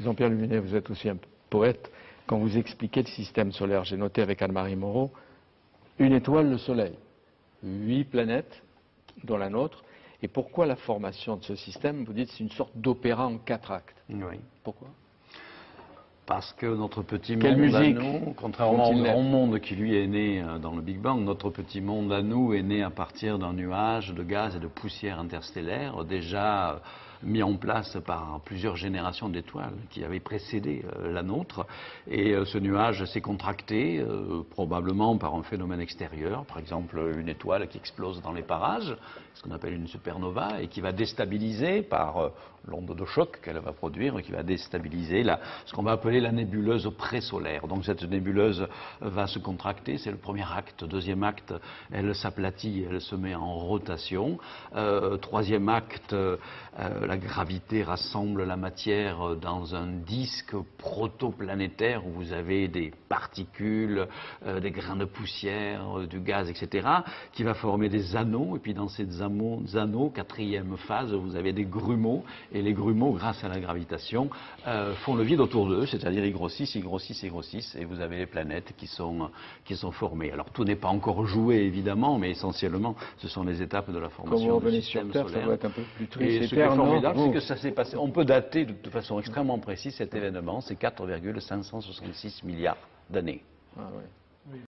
Jean-Pierre Luminet, vous êtes aussi un poète. Quand vous expliquez le système solaire, j'ai noté avec Anne-Marie Moreau, une étoile, le Soleil, 8 planètes, dont la nôtre. Et pourquoi la formation de ce système? Vous dites c'est une sorte d'opéra en 4 actes. Oui. Pourquoi? Parce que notre petit Quelle monde à musique nous, contrairement au vont-ils grand naître? monde qui lui est né dans le Big Bang, notre petit monde à nous est né à partir d'un nuage de gaz et de poussière interstellaire déjà mis en place par plusieurs générations d'étoiles qui avaient précédé la nôtre. Et ce nuage s'est contracté probablement par un phénomène extérieur, par exemple une étoile qui explose dans les parages, ce qu'on appelle une supernova, et qui va déstabiliser par l'onde de choc qu'elle va produire, qui va déstabiliser ce qu'on va appeler la nébuleuse présolaire. Donc cette nébuleuse va se contracter, c'est le premier acte. Deuxième acte, elle s'aplatit, elle se met en rotation. Troisième acte, la gravité rassemble la matière dans un disque protoplanétaire où vous avez des particules, des grains de poussière, du gaz, etc., qui va former des anneaux. Et puis dans ces anneaux, quatrième phase, vous avez des grumeaux. Et les grumeaux, grâce à la gravitation, font le vide autour d'eux, c'est-à-dire ils grossissent, ils grossissent, ils grossissent, et vous avez les planètes qui sont formées. Alors tout n'est pas encore joué, évidemment, mais essentiellement, ce sont les étapes de la formation du système Terre, solaire. ça doit être un peu plus triste. Et ce qui est formidable, c'est que ça s'est passé. On peut dater de façon extrêmement précise cet événement, c'est 4,566 milliards d'années. Ah, ouais.